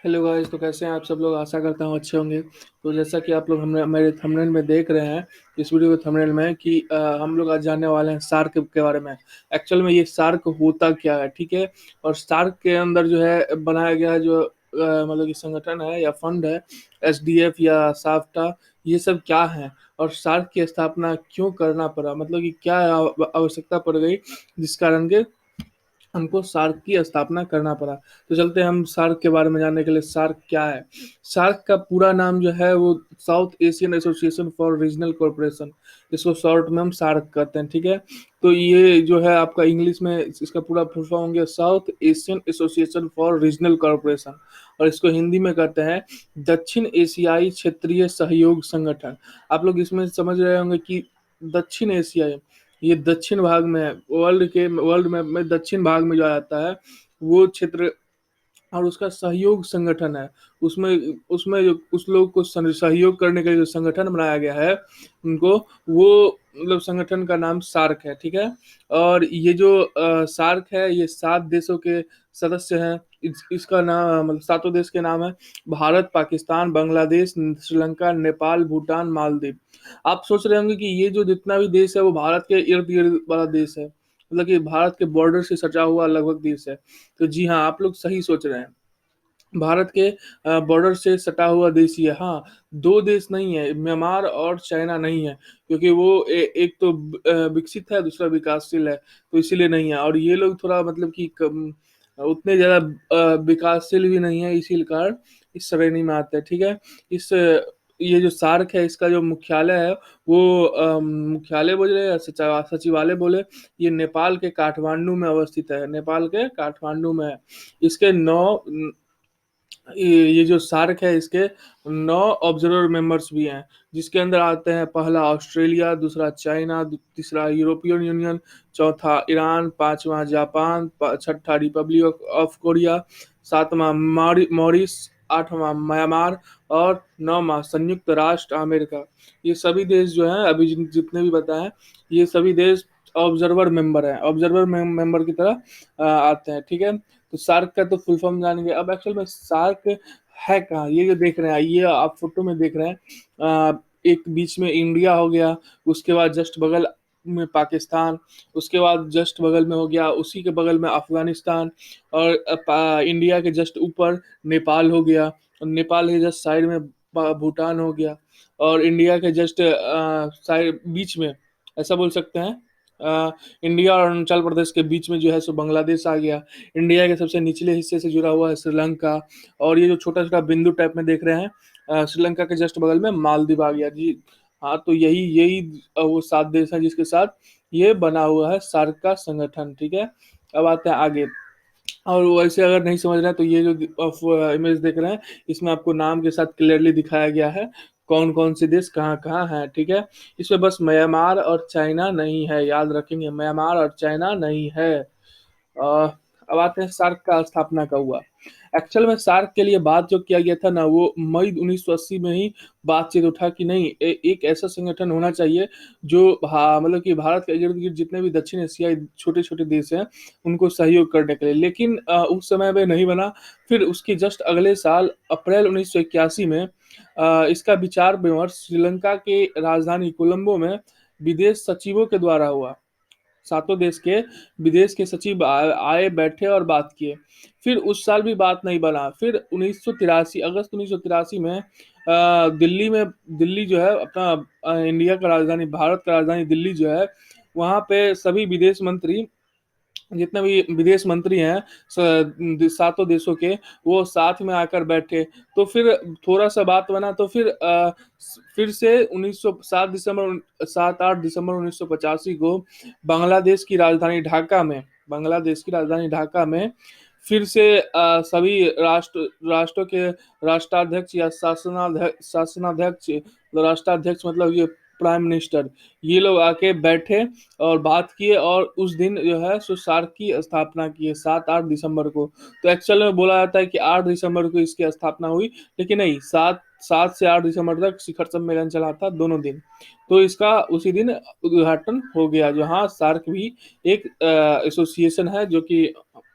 Hello guys, तो कैसे हैं आप सब लोग। आशा करता हूँ अच्छे होंगे। तो जैसा कि आप लोग हमने मेरे थंबनेल में देख रहे हैं, इस वीडियो के थंबनेल में कि हम लोग आज जानने वाले हैं सार्क के बारे में। एक्चुअल में ये सार्क होता क्या है, ठीक है। और सार्क के अंदर जो है बनाया गया जो मतलब कि संगठन है या फंड है, एसडीएफ या साफ्टा, ये सब क्या है। और सार्क की स्थापना क्यों करना पड़ा, मतलब कि क्या आवश्यकता पड़ गई जिस कारण के हमको सार्क की स्थापना करना पड़ा। तो चलते हैं हम सार्क के बारे में जानने के लिए। सार्क क्या है। सार्क का पूरा नाम जो है वो south Asian association for regional corporation, इसको शॉर्ट में हम सार्क कहते हैं, ठीक है। तो ये जो है आपका इंग्लिश में इसका पूरा फुल फॉर्म होंगे south Asian association for regional corporation, और इसको हिंदी में कहते हैं दक्षिण एशियाई क्षेत्रीय सहयोग संगठन। आप लोग इसमें समझ रहे होंगे कि दक्षिण एशियाई, ये दक्षिण भाग में है, वर्ल्ड मैप में दक्षिण भाग में जो आता है वो क्षेत्र, और उसका सहयोग संगठन है। उसमें उसमें जो कुछ लोग को सहयोग करने के लिए जो संगठन बनाया गया है उनको, वो मतलब संगठन का नाम सार्क है, ठीक है। और ये जो सार्क है ये 7 देशों के सदस्य हैं। इसका नाम मतलब सातों देश के नाम है भारत, पाकिस्तान, बांग्लादेश, श्रीलंका, नेपाल, भूटान, मालदीव। आप सोच रहे होंगे कि ये जो जितना भी देश है वो भारत के इर्द गिर्द वाला देश है, मतलब कि भारत के बॉर्डर से सटा हुआ लगभग देश है। तो जी हाँ, आप लोग सही सोच रहे हैं। भारत के बॉर्डर से सटा हुआ देश ही है। हाँ, दो देश नहीं है, म्यांमार और चाइना नहीं है, क्योंकि वो एक तो विकसित है, दूसरा विकासशील है, तो इसीलिए नहीं है। और ये लोग थोड़ा मतलब कि उतने ज्यादा विकासशील भी नहीं है, इसी कारण इस श्रेणी में आते हैं, ठीक है। इस ये जो सार्क है इसका जो मुख्यालय है वो मुख्यालय बोले या सचिवालय बोले, ये नेपाल के काठमांडू में अवस्थित है, नेपाल के काठमांडू में है। इसके नौ ये जो सार्क है इसके 9 ऑब्जर्वर मेंबर्स भी हैं, जिसके अंदर आते हैं पहला ऑस्ट्रेलिया, दूसरा चाइना, तीसरा यूरोपियन यूनियन, चौथा ईरान, पांचवा जापान, छठा रिपब्लिक ऑफ कोरिया, सातवां मॉरिस, आठवां म्यांमार, और नौवां संयुक्त राष्ट्र अमेरिका। ये सभी देश जो हैं अभी जितने भी बताए, ये सभी देश ऑब्जर्वर मेंबर हैं, ऑब्जर्वर मेंबर की तरह आते हैं, ठीक है। तो सार्क का तो फुल फॉर्म जानेंगे। अब एक्चुअल में सार्क है कहाँ, ये जो देख रहे हैं, ये आप फोटो में देख रहे हैं, एक बीच में इंडिया हो गया, उसके बाद जस्ट बगल में पाकिस्तान, उसके बाद जस्ट बगल में हो गया, उसी के बगल में अफगानिस्तान, और इंडिया के जस्ट ऊपर नेपाल हो गया, और नेपाल के जस्ट साइड में भूटान हो गया, और इंडिया के जस्ट साइड बीच में, ऐसा बोल सकते हैं, इंडिया और अरुणाचल प्रदेश के बीच में जो है सो बांग्लादेश आ गया। इंडिया के सबसे निचले हिस्से से जुड़ा हुआ है श्रीलंका, और ये जो छोटा छोटा बिंदु टाइप में देख रहे हैं, श्रीलंका के जस्ट बगल में मालदीव आ गया जी। हाँ, तो यही यही वो 7 देश हैं जिसके साथ ये बना हुआ है सार्क का संगठन, ठीक है। अब आते हैं आगे। और वैसे अगर नहीं समझ रहे हैं तो ये जो इमेज देख रहे हैं, इसमें आपको नाम के साथ क्लियरली दिखाया गया है कौन कौन से देश कहाँ कहाँ हैं, ठीक है। इसमें बस म्यांमार और चाइना नहीं है, याद रखेंगे, म्यांमार और चाइना नहीं है। अ, अब आते हैं सार्क का स्थापना कब हुआ। एक्चुअल में सार्क के लिए बात जो किया गया था ना, वो मई 1980 में ही बातचीत उठा कि नहीं, एक ऐसा संगठन होना चाहिए जो मतलब कि भारत के इर्द गिर्द जितने भी दक्षिण एशियाई छोटे छोटे देश हैं उनको सहयोग करने के लिए, लेकिन उस समय में नहीं बना। फिर उसके जस्ट अगले साल अप्रैल 1981 में इसका विचार विमर्श श्रीलंका के राजधानी कोलंबो में विदेश सचिवों के द्वारा हुआ। सातों देश के विदेश के सचिव आए, बैठे और बात किए। फिर उस साल भी बात नहीं बना। फिर 1983, अगस्त 1983 में दिल्ली जो है अपना इंडिया का राजधानी, भारत का राजधानी दिल्ली जो है, वहाँ पे सभी विदेश मंत्री, जितने भी विदेश मंत्री हैं सातों देशों के, वो साथ में आकर बैठे। तो फिर थोड़ा सा बात बना, तो फिर से 7 8 दिसंबर 1985 को बांग्लादेश की राजधानी ढाका में फिर से सभी राष्ट्रों के राष्ट्राध्यक्ष या शासनाध्यक्ष, राष्ट्राध्यक्ष मतलब ये प्राइम मिनिस्टर, ये लोग आके बैठे और बात किए, और उस दिन जो है सो सार्क की स्थापना की है 7 8 दिसंबर को। तो एक्चुअल में बोला जाता है कि 8 दिसंबर को इसकी स्थापना हुई, लेकिन नहीं, 7 से 8 दिसंबर तक शिखर सम्मेलन चला था, दोनों दिन। तो इसका उसी दिन उद्घाटन हो गया। जो हाँ, सार्क भी एक एसोसिएशन है जो कि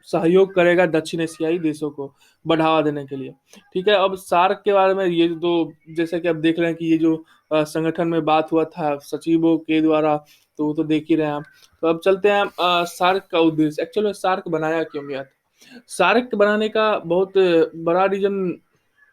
सहयोग करेगा दक्षिण एशियाई देशों को बढ़ावा देने के लिए। ठीक है, अब सार्क के बारे में ये तो जैसा कि आप देख रहे हैं कि ये जो संगठन में बात हुआ था सचिवों के द्वारा, तो वो तो देख ही रहे हैं आप। तो अब चलते हैं सार्क का उद्देश्य, एक्चुअल में सार्क बनाया क्यों गया था। सार्क बनाने का बहुत बड़ा रीजन,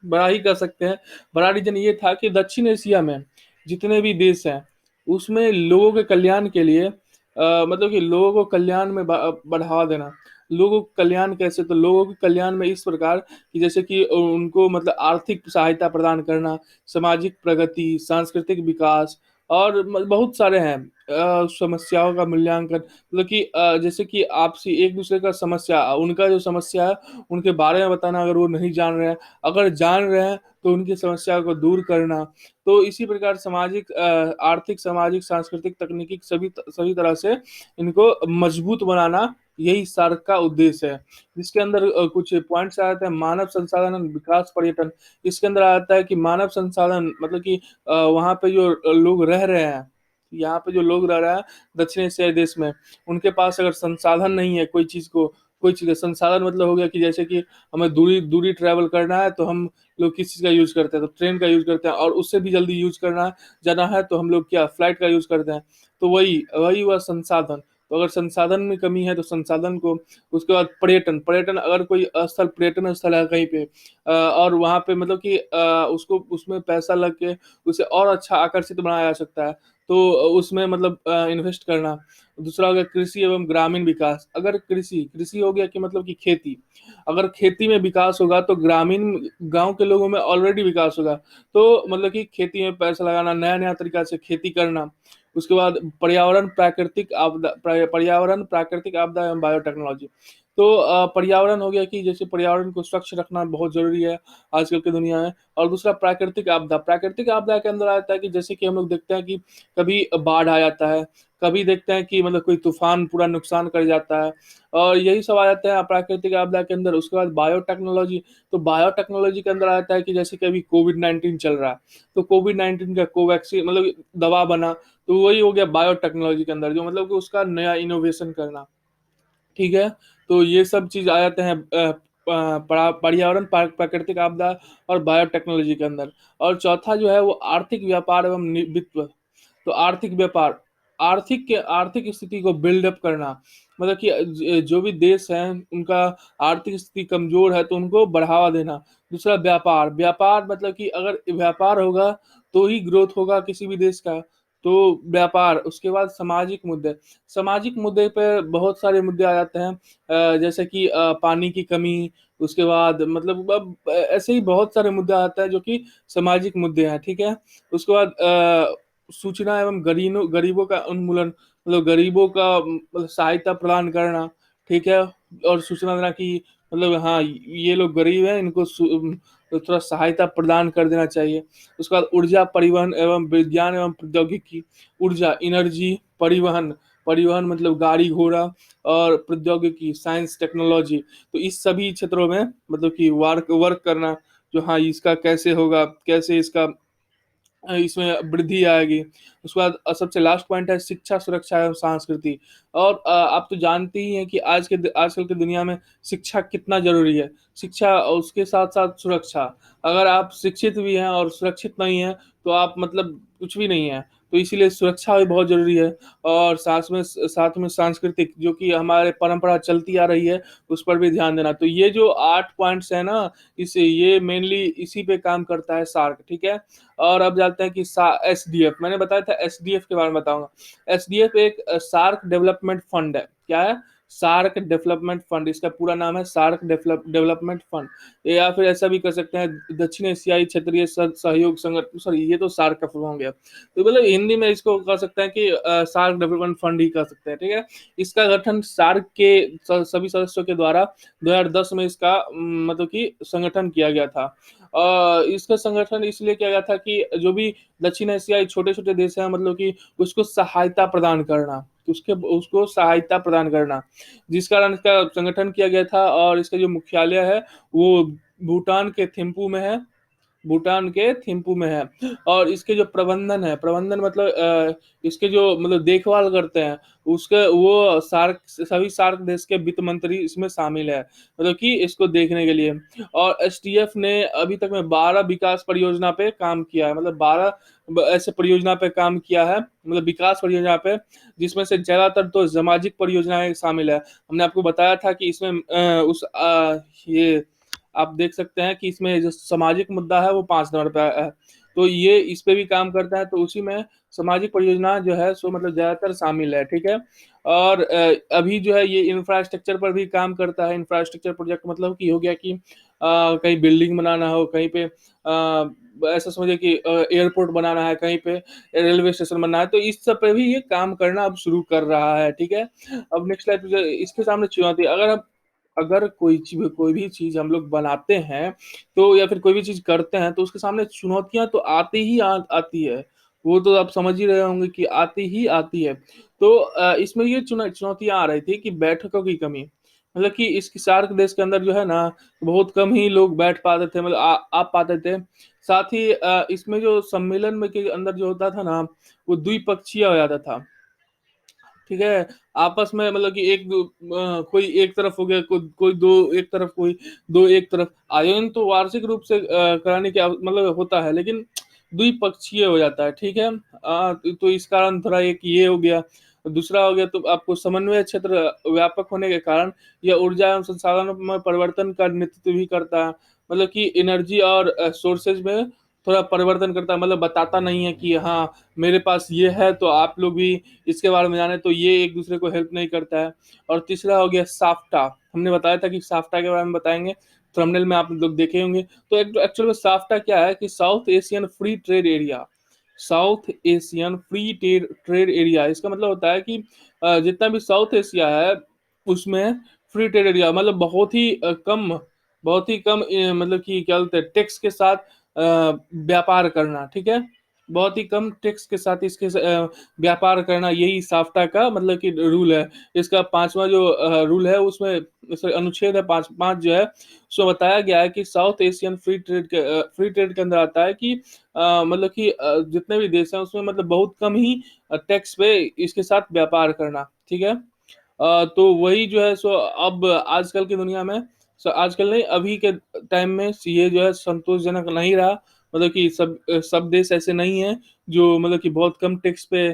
बड़ा ही कह सकते हैं, बड़ा रीजन ये था कि दक्षिण एशिया में जितने भी देश हैं उसमें लोगों के कल्याण के लिए मतलब कि लोगों को कल्याण में बढ़ावा देना। लोगों को कल्याण कैसे, तो लोगों के कल्याण में इस प्रकार कि जैसे कि उनको मतलब आर्थिक सहायता प्रदान करना, सामाजिक प्रगति, सांस्कृतिक विकास और बहुत सारे हैं समस्याओं का मूल्यांकन, मतलब कि जैसे कि आपसी एक दूसरे का समस्या, उनका जो समस्या है उनके बारे में बताना, अगर वो नहीं जान रहे हैं, अगर जान रहे हैं तो उनकी समस्या को दूर करना। तो इसी प्रकार सामाजिक आर्थिक, सामाजिक, सांस्कृतिक, तकनीकी सभी तरह से इनको मजबूत बनाना, यही सार्क का उद्देश्य है। जिसके अंदर कुछ पॉइंट्स आ जाते हैं, मानव संसाधन विकास पर्यटन। इसके अंदर आता है कि मानव संसाधन मतलब कि वहाँ पे जो लोग रह रहे हैं, यहाँ पे जो लोग रह रहे हैं दक्षिण एशियाई देश में, उनके पास अगर संसाधन नहीं है कोई चीज़ का संसाधन, मतलब हो गया कि जैसे कि हमें दूरी दूरी ट्रैवल करना है तो हम लोग किस चीज़ का यूज़ करते हैं, तो ट्रेन का यूज़ करते हैं, और उससे भी जल्दी यूज़ करना जाना है तो हम लोग क्या फ्लाइट का यूज़ करते हैं। तो वही वही हुआ संसाधन। तो अगर संसाधन में कमी है तो संसाधन को, उसके बाद पर्यटन, पर्यटन अगर कोई स्थल, पर्यटन स्थल है कहीं पे और वहाँ पे मतलब कि उसको उसमें पैसा लग के उसे और अच्छा आकर्षित बनाया जा सकता है, तो उसमें मतलब इन्वेस्ट करना। दूसरा हो गया कृषि एवं ग्रामीण विकास। अगर कृषि कृषि हो गया कि मतलब कि खेती, अगर खेती में विकास होगा तो ग्रामीण गांव के लोगों में ऑलरेडी विकास होगा, तो मतलब कि खेती में पैसा लगाना, नया नया तरीका से खेती करना। उसके बाद पर्यावरण, प्राकृतिक आपदा एवं बायोटेक्नोलॉजी। तो पर्यावरण हो गया कि जैसे पर्यावरण को स्वच्छ रखना बहुत जरूरी है आजकल की दुनिया में। और दूसरा प्राकृतिक आपदा, प्राकृतिक आपदा के अंदर आता है कि जैसे कि हम लोग देखते हैं कि कभी बाढ़ आ जाता है, कभी देखते हैं कि मतलब कोई तूफान पूरा नुकसान कर जाता है, और यही सब आ जाता है प्राकृतिक आपदा के अंदर। उसके बाद बायोटेक्नोलॉजी, तो बायोटेक्नोलॉजी के अंदर आता है कि जैसे कि अभी कोविड-19 चल रहा है, तो कोविड-19 का कोवैक्सीन मतलब दवा बना, तो वही हो गया बायोटेक्नोलॉजी के अंदर, जो मतलब कि उसका नया इनोवेशन करना। ठीक है? तो ये सब चीज़ आ जाते हैं पर्यावरण, प्राकृतिक आपदा और बायोटेक्नोलॉजी के अंदर। और चौथा जो है वो आर्थिक व्यापार एवं वित्त। तो आर्थिक व्यापार, आर्थिक स्थिति को बिल्ड अप करना, मतलब कि जो भी देश हैं उनका आर्थिक स्थिति कमजोर है तो उनको बढ़ावा देना। दूसरा व्यापार, व्यापार मतलब कि अगर व्यापार होगा तो ही ग्रोथ होगा किसी भी देश का, तो व्यापार। उसके बाद सामाजिक मुद्दे, सामाजिक मुद्दे पे बहुत सारे मुद्दे आ जाते हैं जैसे कि पानी की कमी, उसके बाद मतलब अब ऐसे ही बहुत सारे मुद्दे आते हैं जो कि सामाजिक मुद्दे हैं। ठीक है? उसके बाद सूचना एवं गरीबों का उन्मूलन, मतलब गरीबों का मतलब सहायता प्रदान करना। ठीक है? और सूचना देना कि मतलब हाँ, ये लोग गरीब हैं, इनको तो थोड़ा सहायता प्रदान कर देना चाहिए। उसके बाद ऊर्जा, परिवहन एवं विज्ञान एवं प्रौद्योगिकी। ऊर्जा, एनर्जी, परिवहन, परिवहन मतलब गाड़ी घोड़ा, और प्रौद्योगिकी, साइंस टेक्नोलॉजी। तो इस सभी क्षेत्रों में मतलब कि वर्क वर्क करना, जो हाँ इसका कैसे होगा, कैसे इसका इसमें वृद्धि आएगी। उसके बाद सबसे लास्ट पॉइंट है शिक्षा, सुरक्षा एवं संस्कृति। और आप तो जानते ही हैं कि आजकल की दुनिया में शिक्षा कितना ज़रूरी है। शिक्षा और उसके साथ-साथ सुरक्षा। अगर आप शिक्षित भी हैं और सुरक्षित नहीं हैं, तो आप मतलब कुछ भी नहीं हैं। तो इसीलिए सुरक्षा भी बहुत ज़रूरी है। और साथ में सांस्कृतिक, जो कि हमारे परंपरा चलती आ रही है, उस पर भी ध्यान देना। तो ये जो 8 पॉइंट्स हैं ना, ये मेनली इसी पे काम करता है सार्क, ठीक है? और अब जानते हैं कि एसडीएफ, मैंने बताया था एसडीएफ के बारे में बताऊंगा। एसडीएफ एक सार्क डेवलपमेंट फंड है। क्या है? सार्क डेवलपमेंट फंड, इसका पूरा नाम है सार्क डेवलपमेंट फंड। या फिर ऐसा भी कर सकते हैं दक्षिण एशियाई क्षेत्रीय सहयोग संगठन, सॉरी ये तो सार्क का फुल हो गया, तो मतलब हिंदी में इसको कह सकते हैं कि सार्क डेवलपमेंट फंड ही कह सकते हैं। ठीक है? इसका गठन सार्क के सभी सदस्यों के द्वारा 2010 में इसका मतलब कि संगठन किया गया था। इसका संगठन इसलिए किया गया था कि जो भी दक्षिण एशियाई छोटे-छोटे देश हैं, मतलब कि उसको सहायता प्रदान करना, उसको सहायता प्रदान करना, जिस कारण इसका संगठन किया गया था। और इसका जो मुख्यालय है वो भूटान के थिम्पू में है। भूटान के थिम्पू में है। और इसके जो प्रबंधन मतलब इसके जो मतलब देखभाल करते हैं, उसके वो सार्क सभी सार्क देश के वित्त मंत्री इसमें शामिल है, मतलब कि इसको देखने के लिए। और एसटीएफ ने अभी तक में 12 विकास परियोजना पे काम किया है, मतलब 12 ऐसे परियोजना पे काम किया है, मतलब विकास परियोजना पे, जिसमें से ज्यादातर तो सामाजिक परियोजनाएं शामिल है। हमने आपको बताया था कि इसमें ये आप देख सकते हैं कि इसमें जो सामाजिक मुद्दा है वो 5 नंबर पे है, तो ये इस पे भी काम करता है, तो उसी में सामाजिक परियोजना जो है सो मतलब ज्यादातर शामिल है, ठीक है। और अभी जो है ये इंफ्रास्ट्रक्चर पर भी काम करता है। इंफ्रास्ट्रक्चर प्रोजेक्ट मतलब कि हो गया कि कहीं बिल्डिंग बनाना हो, कहीं पे ऐसा समझिए कि एयरपोर्ट बनाना है, कहीं पे रेलवे स्टेशन बनना है, तो इस सब पे भी ये काम करना अब शुरू कर रहा है, ठीक है। अब नेक्स्ट लाइफ इसके सामने चुनौती, अगर कोई भी चीज़ हम लोग बनाते हैं, तो या फिर कोई भी चीज़ करते हैं, तो उसके सामने चुनौतियाँ तो आती ही आती है। वो तो आप समझ ही रहे होंगे कि आती ही आती है। तो इसमें ये चुनौतियाँ आ रही थी कि बैठकों की कमी। मतलब कि इस सार्क देश के अंदर जो है ना, बहुत कम ही लोग बैठ पाते थे, मतलब आ पाते थे। साथ ही इसमें जो सम्मेलन में के अंदर जो होता था ना, वो द्विपक्षीय हो जाता था। ठीक है? आपस में मतलब कि कोई एक तरफ हो गया, कोई 2 एक तरफ, कोई 2 एक तरफ। आयोजन तो वार्षिक रूप से कराने की मतलब होता है, लेकिन द्विपक्षीय हो जाता है, ठीक है? तो इस कारण थोड़ा एक ये हो गया। दूसरा हो गया तो आपको समन्वय क्षेत्र व्यापक होने के कारण यह ऊर्जा एवं संसाधनों में परिवर्तन का नेतृत्व भी करता है। मतलब कि एनर्जी और सोर्सेज़ में थोड़ा परिवर्तन करता है, मतलब बताता नहीं है कि हाँ, मेरे पास ये है तो आप लोग भी इसके बारे में जाने, तो ये एक दूसरे को हेल्प नहीं करता है। और तीसरा हो गया साफ्टा। हमने बताया था कि साफ्टा के बारे में बताएंगे, थंबनेल में आप लोग देखे होंगे। तो एक्चुअल में साफ्टा क्या है कि south Asian free trade area, इसका मतलब होता है कि जितना भी साउथ एशिया है उसमें फ्री ट्रेड एरिया, मतलब बहुत ही कम मतलब कि क्या बोलते हैं, टैक्स के साथ व्यापार करना, ठीक है। बहुत ही कम टैक्स के साथ व्यापार करना, यही साफ्टा का मतलब कि रूल है। इसका पांचवा जो रूल है उसमें अनुच्छेद है पांच पांच जो है, उसमें बताया गया है कि साउथ एशियन फ्री ट्रेड के अंदर आता है कि मतलब कि जितने भी देश हैं उसमें मतलब बहुत कम ही टैक्स पे इसके साथ व्यापार करना, ठीक है। तो वही जो है सो अब आजकल की दुनिया में, आजकल नहीं, अभी के टाइम में ये जो है संतोषजनक नहीं रहा। मतलब कि सब देश ऐसे नहीं हैं जो मतलब कि बहुत कम टैक्स पे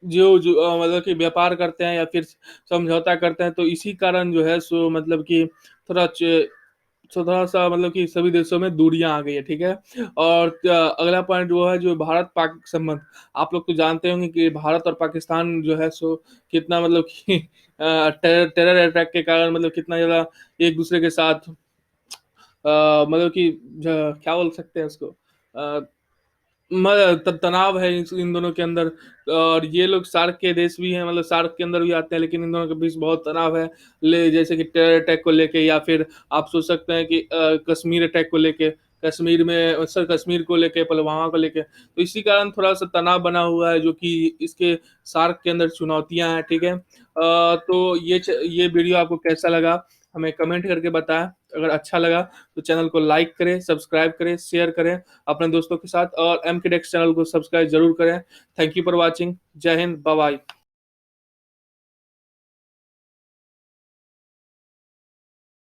मतलब कि व्यापार करते हैं या फिर समझौता करते हैं, तो इसी कारण जो है सो मतलब कि थोड़ा च थोड़ा-सा मतलब कि सभी देशों में दूरियाँ आ गई है, ठीक है? और अगला पॉइंट वो है जो भारत-पाक संबंध। आप लोग तो जानते होंगे कि भारत और पाकिस्तान जो है सो कितना मतलब कि टेरर अटैक के कारण मतलब कितना ज़्यादा एक-दूसरे के साथ मतलब कि क्या बोल सकते हैं उसको, अ, म तनाव है इन दोनों के अंदर। और ये लोग सार्क के देश भी हैं, मतलब सार्क के अंदर भी आते हैं, लेकिन इन दोनों के बीच बहुत तनाव है। जैसे कि टेरर अटैक को लेके, या फिर आप सोच सकते हैं कि कश्मीर अटैक को लेके, कश्मीर को लेके, पुलवामा को लेके। तो इसी कारण थोड़ा-सा तनाव बना हुआ है, जो कि इसके सार्क के अंदर चुनौतियाँ हैं, ठीक है? तो ये वीडियो आपको कैसा लगा? हमें कमेंट करके बताएँ। अगर अच्छा लगा तो चैनल को लाइक करें, सब्सक्राइब करें, शेयर करें अपने दोस्तों के साथ, और एम के डेस्क चैनल को सब्सक्राइब ज़रूर करें। Thank you for watching. जय हिंद, बाय बाय।